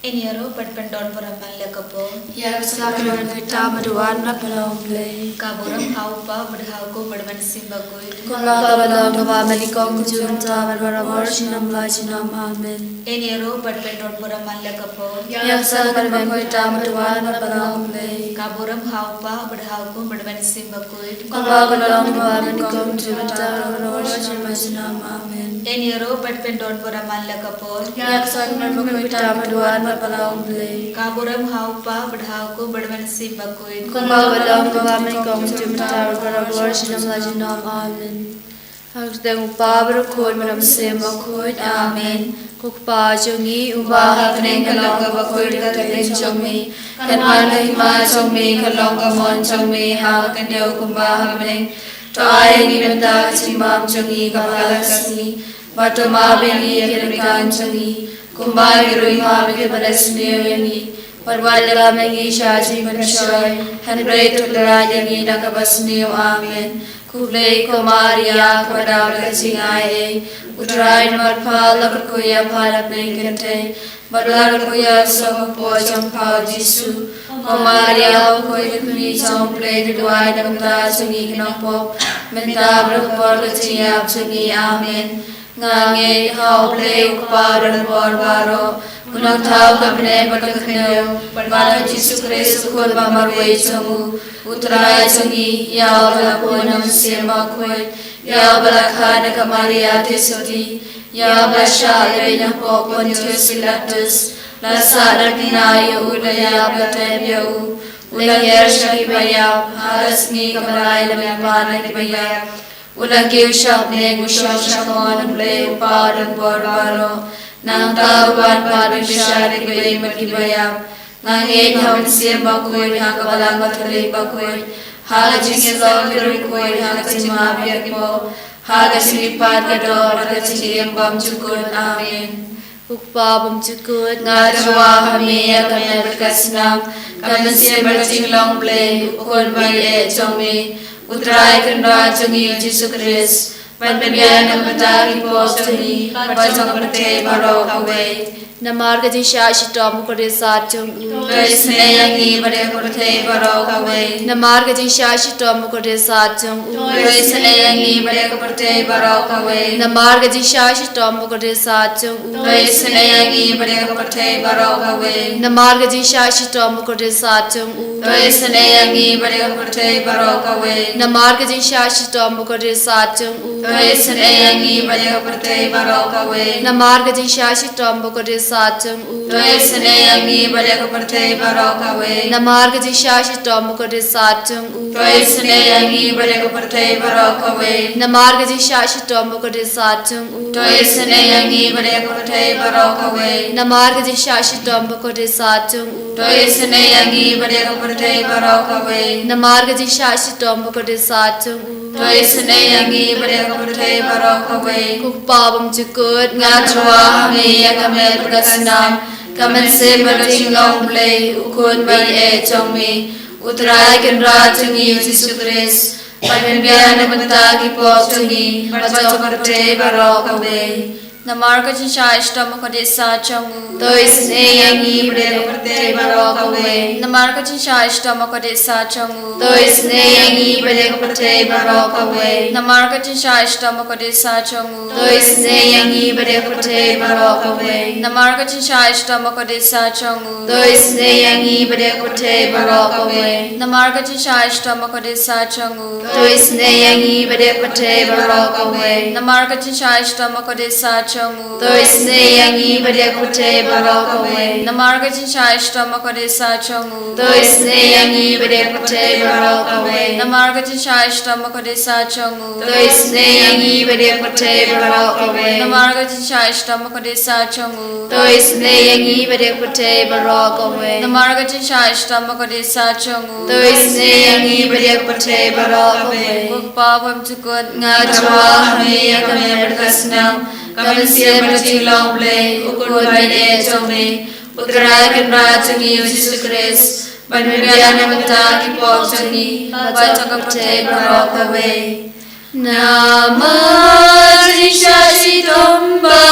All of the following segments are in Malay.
Eniaro patpendon puraman lekapo. Ya saklaman kita maduan na palong play. Kaburam haupa berhauku berman simbagui. Kala kabalong kaba malikong kujunta barbarawar sinam la sinam amen. Eniaro patpendon puraman lekapo. Ya saklaman kita maduan na palong play. Kaburam haupa berhauku berman simbagui. Kala kabalong kaba malikong kujunta barbarawar sinam la sinam amen. Eniaro patpendon puraman lekapo. Ya saklaman kita maduan na palong play. Kaburam haupa berhauku berman simbagui. Kala kabalong kaba malikong kujunta barbarawar sinam la sinam amen. Hagdang upabro koy maram sema koy amen. Kukpa jongi ubaha kaneng kalong ka bakoy kateng jongi. Kanman kahima jongi kalong ka mon jongi ha kandew kumbaha kaneng. Toay ni benda kasimbam jongi kapalagasni. Bato mabengi yakirikan jongi. Kumbay girui mabegi balasni yangi. Parwala mengi shaji manshoy. Hanbray tuklara yangi nakabasni amen. Kublay ko Maria kadal kasingai utrai marpal lakuya pala pengkente badal kuya so po champau Jisu ko Maria ko ikuni champlay duai damta sungi knapo menta brapor kachiya sungi amen ngange how play uparan borbaro punang thau kapne patakhnyo parwala Jisu Christ ko bamarway chamu utrai changi ya bala ponam sema khoi ya bala khana kamaria tesoti ya basha leina popon silatus la sarakina yu ulaya batebyu ulanyer shakibaya harasni kamarai lamana kibaya ulangeu shabne gusham shakon ble uparan borbaro nang tawan paru shari kibaya makibaya Nangin haun siya bakoy ha kabalang matulay bakoy ha jingin long kirui koy ha kasimabiyag mo ha kasilipat kador ha kasiliyang bamchukun amen. Ukpa bamchukun nga jwa hamiya kami berkasnam kami siya bercing long play ukon baye chongmi utray kandra chongi Jisu Christ panpabyan ng matagi po chongi pachong perte baro kaway Namarga di siya sitom ko de sa chung u. Toisne yangi bade kurte baro kawe. Namarga di siya sitom ko de sa chung u. Toisne yangi bade kurte baro kawe. Namarga di siya sitom ko de sa chung u. Toisne yangi bade kurte baro kawe. Namarga di siya sitom ko de sa chung u. Toisne yangi bade kurte baro kawe. Namarga di siya sitom ko de sa chung u. Toisne yangi bade kurte baro kawe. Namarga di siya sitom ko de Satung u. Toisne yangi bade kuperte baro kawe. Namarga di shashi tom ko de satung u. Toisne yangi bade kuperte baro kawe. Namarga di shashi tom ko de satung u. Toisne yangi bade kuperte baro kawe. Namarga di shashi tom ko de satung u. Toisne yangi bade kuperte baro kawe. Namarga di shashi tom ko de satung u. Toisne yangi bade kuperte baro kawe. Kukpabam chukut ngatwa hame yakamet Kasnam, kamen se berting long play, ukun bay e chongmi, utray kendra chungi Jisu Christ, panbiyan na matagi po chungi, bachok karte baro kawe. Namarga jinsha ishtam ko de sa chongu, toisne yangi bade karte baro kawe. Namarga jinsha ishtam ko de sa chongu, toisne yangi bade karte baro kawe. Namarga jinsha ishtam ko de sa chongu, toisne yangi bade karte baro kawe. Namarga jinsha ishtam ko de sa chongu, toisne yangi bade karte baro kawe. Namarga jinsha ishtam ko de sa chongu, toisne yangi bade karte baro kawe. Namarga jinsha ishtam ko de sa chongu, toisne yangi bade karte baro kawe. Namarga jinsha ishtam ko de sa chongu, toisne yangi bade karte baro kawe. Namarga jinsha ishtam ko de sa chongu, toisne yangi bade karte baro kawe. Namarga jinsha ishtam ko de sa chongu, toisne yangi bade karte baro kawe. Namarga jinsha ishtam ko de sa chongu, toisne yangi bade karte baro kawe. Kukpabam chukut ngatwa hame kami berkasnam kami siya bercing long play ukun baye chongme utray kendra chungi Jisu Christ panbiyan na matagi po chungi bachok karte baro kawe. Namah Shashi Tomba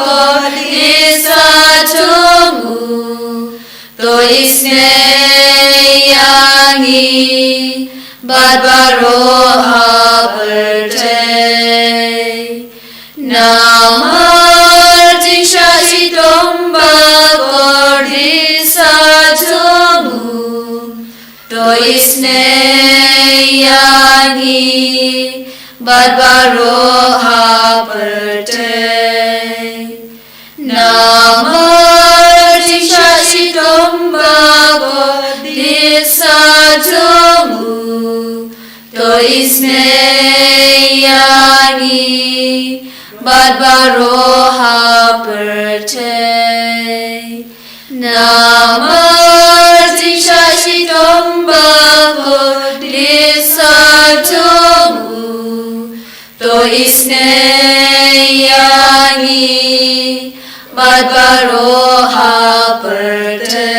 Kali Sa Chongu isneyangi barbaro haberte namar jingshashi tomba kordisa jomu to isneyangi barbaro haberte namar jingshashi tomba kordisa jomu to isneyangi barbaro haberte namar jingshashi tomba kordisa jomu to isneyangi barbaro haberte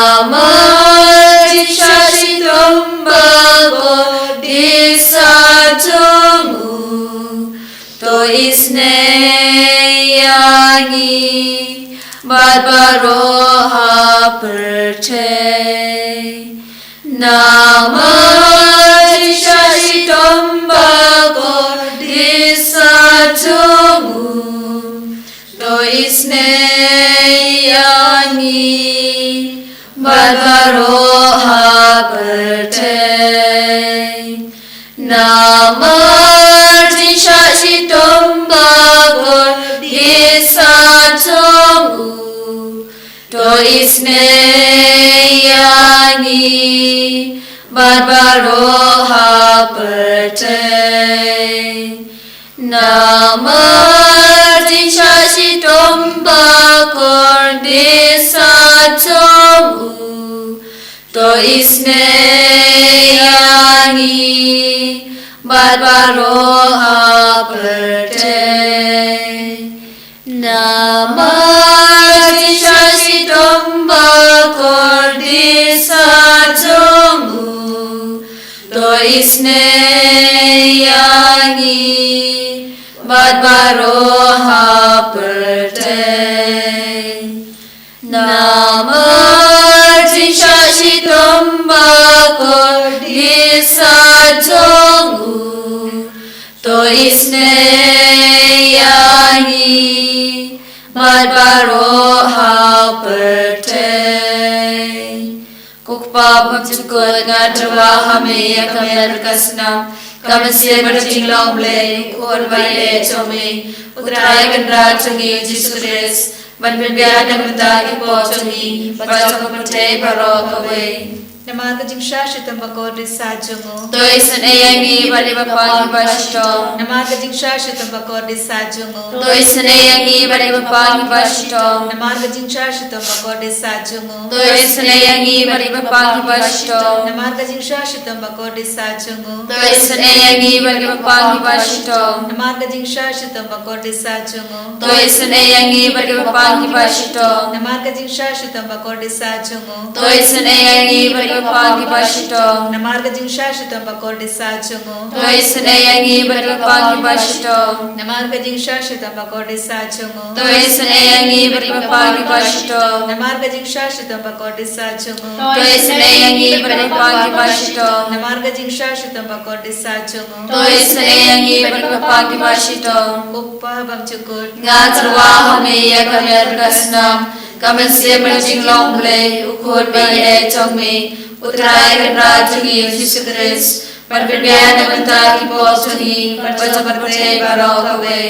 namar jingshashi tomba kordisa jomu to isneyangi barbaro haberte namar jingshashi tomba kordisa jomu to isneyangi barbaro haberte namar jingshashi tomba kordisa jomu to isneyangi barbaro haberte namar jingshashi tomba kordisa jomu to isneyangi barbaro haberte namar jingshashi tomba kordisa jomu to isneyangi barbaro haberte namar jingshashi tomba kordisa jomu to isneyangi barbaro haberte Kukpa pamchukul ngatrawa hame akamer kasna kamasye berjing lomble kor baye chome utray gandra chungi jisukres ban bibiya namta ki pochungi pachok pate baro kawe Namar jingshashi tomba kordisa jomu to isneyangi bari bapang bashto Namar jingshashi tomba kordisa jomu to isneyangi bari bapang bashto Namar jingshashi tomba kordisa jomu to isneyangi bari bapang bashto Namar jingshashi tomba kordisa jomu to isneyangi bari bapang bashto Namar jingshashi tomba kordisa jomu to isneyangi bari bapang bashto Namar jingshashi tomba kordisa jomu to isneyangi bari bapang bashto Namar jingshashi tomba kordisa jomu to isneyangi bari bapang bashto Namar jingshashi tomba kordisa jomu to isneyangi bari bapang bashto Namar jingshashi tomba kordisa jomu to isneyangi bari bapang bashto Namar jingshashi tomba kordisa jomu to isneyangi bari bapang bashto Kukpa pamchukul ngatrawa hame akamer kasna kamasye berjing lomble ukor baye chome utray gandra chungi jisukres ban bibiya namta ki pochungi pachok pate baro kawe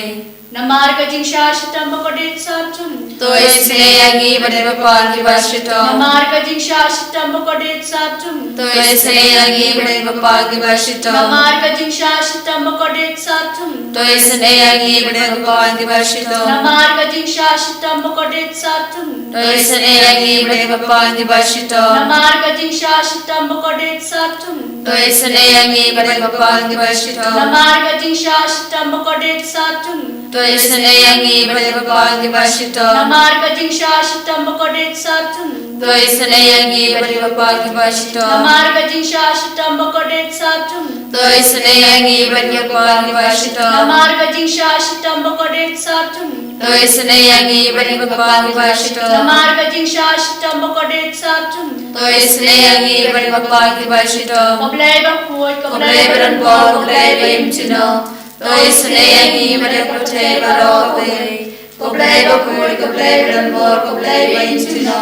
Namar jingshashi tomba kordisa jomu to isneyangi bari bapang bashto namar jingshashi tomba kordisa jomu to isneyangi bari bapang bashto namar jingshashi tomba kordisa jomu to isneyangi bari bapang bashto namar jingshashi tomba kordisa jomu to isneyangi bari bapang bashto namar jingshashi tomba kordisa jomu to isneyangi bari bapang bashto namar jingshashi tomba kordisa jomu to isneyangi bari bapang bashto namar jingshashi tomba kordisa jomu Doi senayangi bari bapa ki basito. Namar kajing shashitam bakodet sabjung. Doi senayangi bari bapa ki basito. Namar kajing shashitam bakodet sabjung. Doi senayangi bari bapa ki basito. Namar kajing shashitam bakodet sabjung. Doi senayangi bari bapa ki basito. Koblai bakut, Koblai beran bol koblai baim cino. Doi senayangi bari bapa barok koblai. Koblai bakut koblai beran bol koblai baim cino.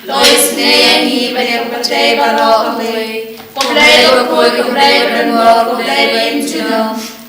Doi senayangi bari bapa barok koblai. Koblai bakut koblai beran bol koblai baim cino.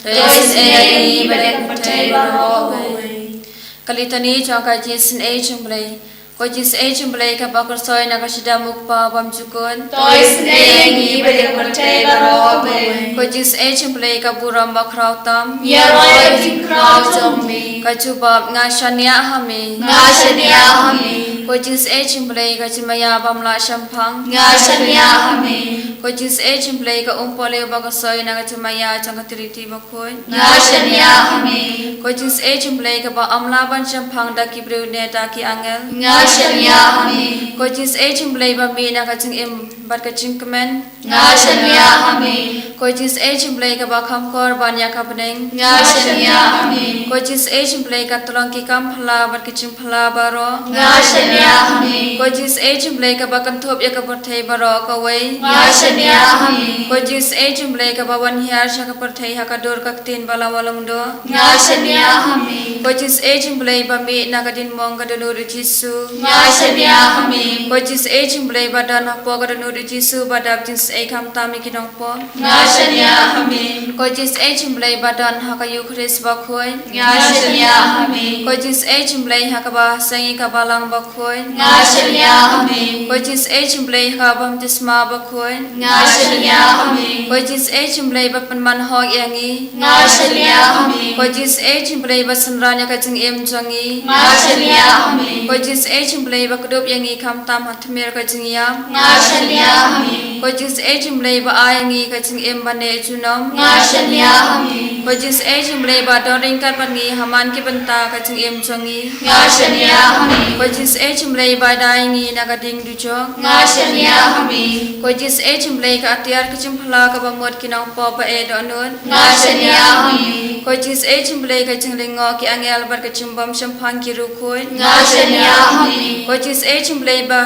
Doi senayangi bari bapa barok koblai. Kalitani changka jisin a chumblai. Ko jis a chumblai ka bakar soy na kasida mukpa bam chukun. Doi senayangi bari bapa barok koblai. Ko jis a chumblai ka buram bakrau tam. Yaroi kajing kraut jommi. Ka chubab nga shania hami. Nga shania hami. Ko jis a chumblai ka chimaya bam la shampang. Nga shania hami. Ko jis a chumblai ka umpole bakar soy na ka chimaya changka tiriti bakun. Nga shania hami. Ko jis a chumblai ka ba amla ban shampang da ki bru ne da ki angel. Nga shania hami. Ko jis a chumblai ba mi na ka ching im bat ka ching kemen. Nga shania hami. Ko jis a chumblai ka ba kham kor ban ya ka beneng. Nga shania hami. Ko jis a chumblai ka tulong ki kam phala bat ki ching phala baro. Nga shania hami. Ko jis a chumblai ka ba kan thop ya ka parthai baro ka wei. Nga shania hami. Ko jis a chumblai ka ba wan hiar sha ka parthai ha ka dor ka tin bala walam do. Nga shania hami. Ko jis a chumblai ba mi na ka din mong ka donu ru jisu. Nga shania hami. Ko jis a chumblai ba dan ha po ka donu ru jisu ba dab jis a kam ta mi ki dong po. Nga shania hami. Ko jis a chumblai ba dan ha ka yu khris ba khoi. Nga shania hami. Ko jis a chumblai ha ka ba sangi ka balang ba khoi. Nga shania hami. Ko jis a chumblai ha bam jisma ba khoi. Nga shania hami. Ko jis a chumblai ba pan man ho yangi. Nga shania hami. Ko jis a chumblai ba sanranya ka jing em jangi. Nga shania hami. Ko jis a chumblai ba kdup yangi kam tam ha thmer ka jing yam. Nga shania hami. Ko jis a chumblai ba ayangi ka jing em ba ne junom. Nga shania hami. Ko jis a chumblai ba doring kar ban ngi haman ki banta ka jing em jangi. Nga shania hami. Ko jis a chumblai ba dai ngi na ka ding du jo. Nga shania hami. Ko jis a chumblai ka atiar ka chim phala ka ba mot ki nang po ba e do nun. Nga shania hami. Ko jis a chumblai ka jing lingo ki angel bar ka chim bam shampang ki ru khoi. Nga shania hami. Ko jis a chumblai ba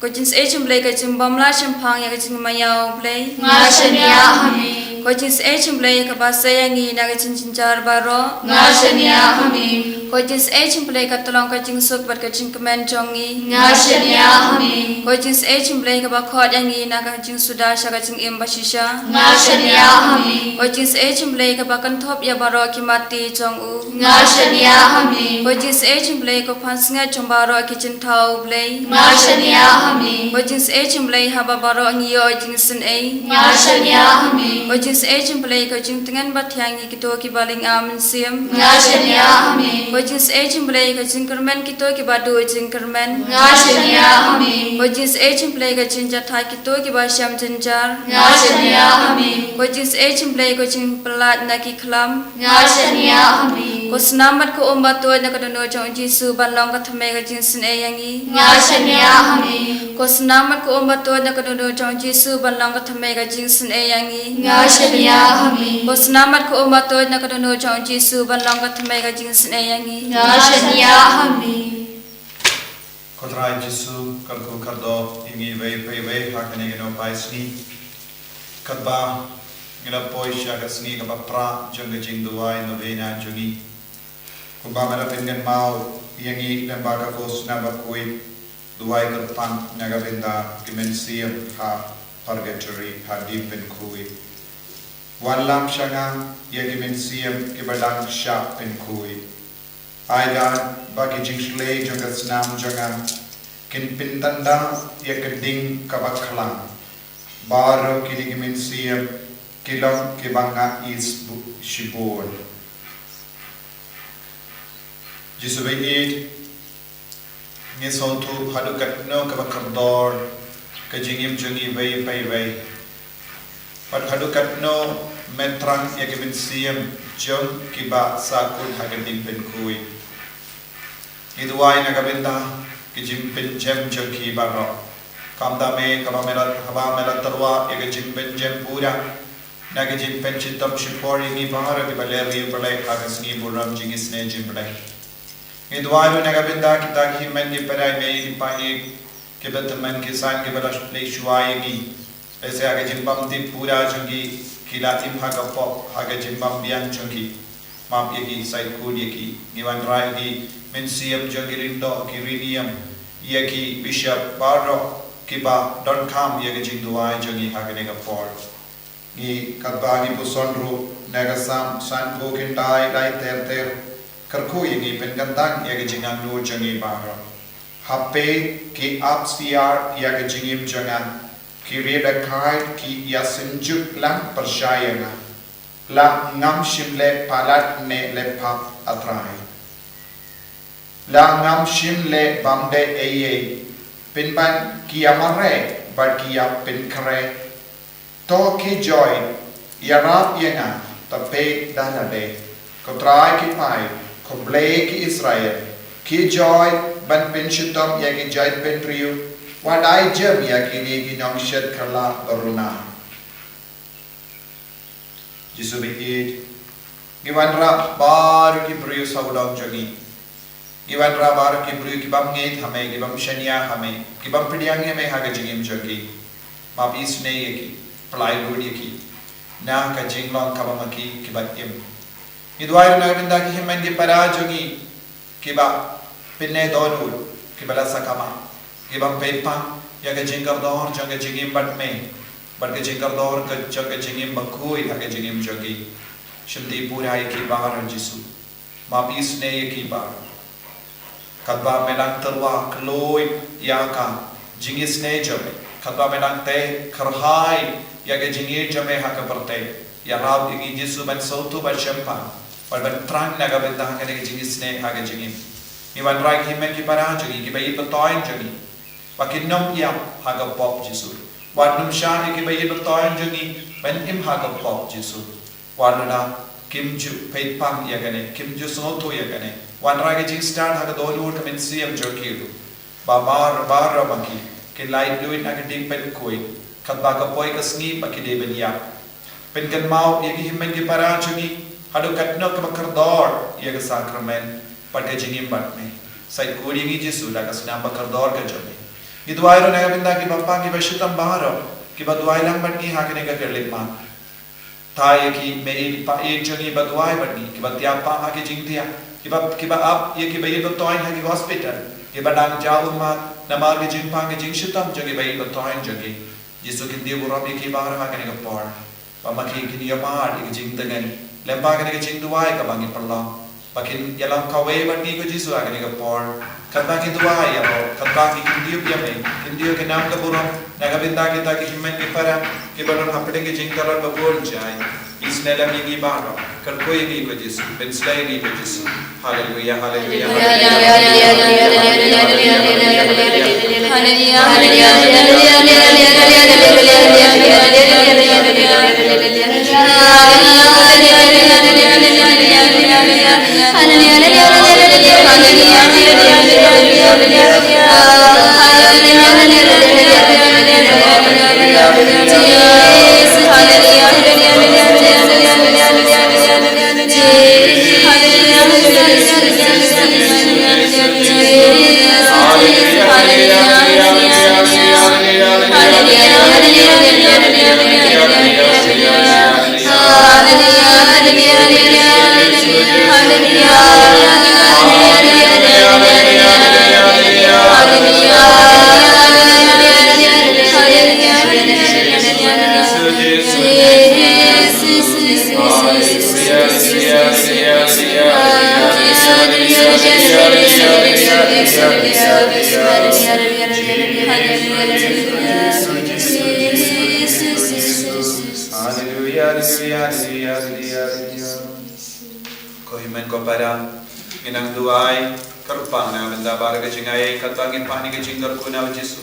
ko jis a chumblai ka chim bam la shampang ya ka ching mayau play. Nga shania hami. Ko jis a chumblai ka ba sayangi na ka chin chin char baro. Nga shania hami. Ko jis a chumblai ka tolong ka ching suk bar ka ching kemen jongi. Nga shania hami. Ko jis a chumblai ka ba khot yangi na ka ching suda sha ka ching em ba shisha. Nga shania hami. Ko jis a chumblai ka ba kan thop ya baro ki mati chong u. Nga shania hami. Ko jis a chumblai ko phans nga chong baro ki chin thau blai. Nga shania hami. Ko jis a chumblai ha ba baro ngi yo jing sin a. Nga shania hami. Ko jis a chumblai ko jing tengan ba thyang ki to ki baling am sim. Nga shania hami. Ko jis a chumblai ko jing kermen ki to ki ba do jing kermen. Nga shania hami. Ko jis a chumblai ko jing ja thai ki to ki ba sham jinjar. Nga shania hami. Ko jis a chumblai ko jing pelat na ki khlam. Nga shania hami. Ko snamat ko umba to na ka dono jong jisu ban long ka thame ka jing sin a yangi. Nga shania hami. Ko snamat ko umba to na ka dono jong jisu ban long ka thame ka jing sin a yangi. Nga shania hami. Ko snamat ko umba to na ka dono jong jisu ban long ka thame ka jing sin a yangi. Nga shania hami. Kodrai Jesu kalku kardo ingi vei hakane gino paisni kadba ngila poisha kasni kaba pra jong jing duai no vena jongi kuba mara pengen mau yangi lamba ka fos na ba koi duai ka pan naga benda dimensium ha purgatory ha deep pen kui walam shanga ya dimensium kibadang sha pen kui Aida bagi jingsle jaga senam jaga kin pintanda ya keding kabakhalang baro kiligimin siam kilang kibanga is shibor jisubai id ngisontu hadukat no kabakardor kajingim jungi vai pat hadukat no metrang ya kimin siam jong kiba sakun hagading penkui Iduai na kabenta ki jim pen jem jengki baro kamda me kaba mela terwa ye jim pen jem pura na ki jim pen chitam shipori ni bahara ki baleri balai agas ni buram jingis ne jim balai ni duaru na gabinda kita ki men ni perai me ni pani ke betman ki san ke bala le shuai ni ऐसे आगे जिम्बम दी पूरा चंगी किलातिम हागा पॉप आगे जिम्बम बियान चंगी माप ये की साइड कोड ये की गिवन राय की मिन्सियम चंगी रिंडो की रिनियम ये की बिशप बारो की बा डॉट कॉम ये की जिंदुआई चंगी आगे नेगा फॉर ये कबागी बुसोंड्रो नेगा सान को किंटाई लाई ter करको ये की पेनगंतांग ये की जिंगांग नूर चंगी बारो हापे की अपस्फियर ये की जिंगिम चंगा Kirida kai ki yasinjuk lang persyayana la ngam shimle palat ne le pap atrai la ngam shimle bamde eye pinban ki amare bar ki ap pin kare to ki joy yarap yenga ta pe danade ko trai ki pai ko ble ki Israel ki joy ban pin shitam ya ki joy pin priyu Wadai jem ya kini ginong shed kerla toruna. Jisu biid. Giwan ra baru ki beriu saudang jangi. Giwan ra baru ki beriu kibam ngeit hame, kibam shania hame, kibam pidiang hame haga jingim jangi. Mabis ne yeki, plywood yeki. Na ka jinglong kabamaki kibat im. Idwai na binda ki himen di para jangi. Kiba pinne donul, kibala sakama. Kibam pepa ya ke jingkar dor jange jingim bat me bat ke jingkar dor ke jange jingim bakui ha ke jingim jangi shimdi pura ki bar jisu mapis ne ki bar kadba melang terwa kloi ya ka jingis ne jame kadba melang te kharhai ya ke jingi jame ha ke berte ya rab ki jisu ban sautu ban shempa ban trang na ga benda ha ke jingis ne ha ke jingim iwan rai ki men ki para jangi ki bai batoin jangi Pakin nom ya haga pop jisu. Wadnum shani ki bayi batoyan jangi ban im haga pop jisu. Wadna kimju peit pam ya gane kimju soto ya gane. Wadra ke jing start haga dolur kamen siyam jokiru. Bar maki ke light duit na ke ding pen koi. Kat baga poi ka sngi pakide ben ya. Pen kan mau ya ki himmen ki para jangi hadu katno ka bakardor ya ke sakramen pate jingim bat me. Sai kuri ngi jisu la ka sinam bakardor ka jabe. Idwai ro naga binda ki bappa ki bashitam baharo ki badwai lang batni hakene ka kerlit ma thai ki meri pa e joni badwai batni ki batya pa ha ki jingtia ki ba ap ye ki bayi batoin ha ki hospital ki badang jau ma namar ki jing pa ki jing shitam jogi bayi batoin jogi jisu ki di burab ki bahar hakene ka por pa ma ki ni yamar ki jing dengan lempa ka ki jing duai ka bangi perlang pakin yalam kawe batni ko jisu hakene ka por Kata ki duai ya bo, kata ki kindiyo biya me, kindiyo ke naam ka buram, nagabinda kita ki himmen ki para, ki baron hapde ki jingkalar ba bol jai, isne lam yengi baro, kar koi yengi ko jisu, ben slay yengi ko jisu, hallelujah, hallelujah, Kohimen ko para inang duai karpang na benda bara ke jingai katangin pani ke jingar ko na Jesu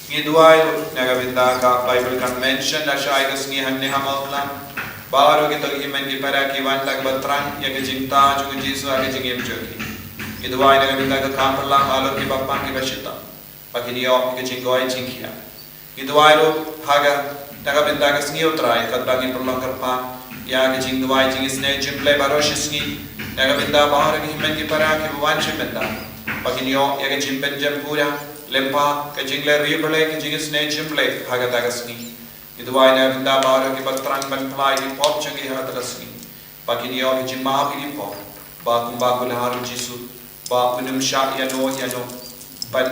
ngi duai na benda ka Bible convention la shai ke sni hanne hamaulan baro ke to himen ki para ki wan lag batran ya ke jinta jo Jesu age jingem joki Idwai na binda ka kamperlang alo ki bapang ki basita. Pakinio ki jingoi jingkia. Idwai ro haga naga binda ka sngi utrai kat bangi perlang karpa ya ki jingdwai jingisne jimple baroshi sngi naga binda bahar ki himen ki para ki buwanshi binda. Pakinio ya ki jimpen jampura lempa ka jingle riberle ki jingisne jimple haga taga sngi. Idwai na binda bahar ki batrang banplai ki pop changi haga taga sngi. Pakinio ki jimma ki pop. Bakung bakul haru jisu. Ba punum syak yano ban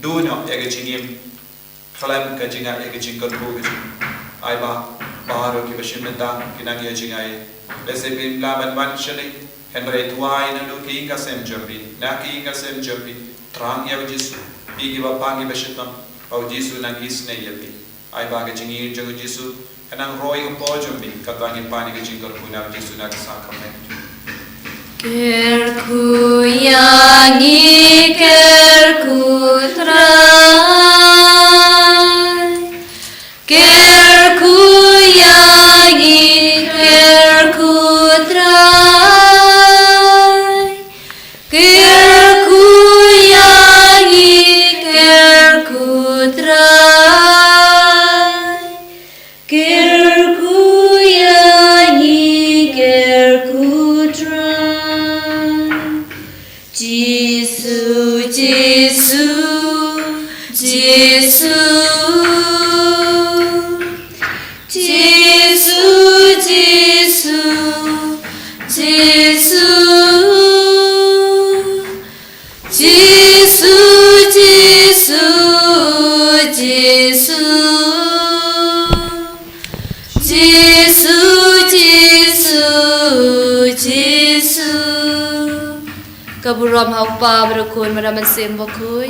duno ega jingim khalam ka jinga ega jingkal bu ga ai ba baharo ki bashin menta kinang ya jingai lese bin la ban shali henry tuai na lu ki ka sem jobi na ki ka sem jobi trang ya jisu bi ki ba pangi bashitam au jisu na kis ne yabi ai ba ga jingi jogu jisu kanang roi ko jobi ka bangi pani ga jingkal bu na jisu na ka sakrament Kerku yangi kerku trai Kerku yangi kerku trai Kerku yangi kerku trai Kerku yangi kerku trai Jisu, Jisu, Jisu, Jisu, Jisu, Jisu, Jisu, Jisu, Jisu, Jisu, Jisu, Jisu. Kaburam hau pa berkun meraman sem bakui.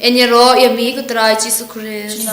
Enyero yami kutrai Jisu Christ.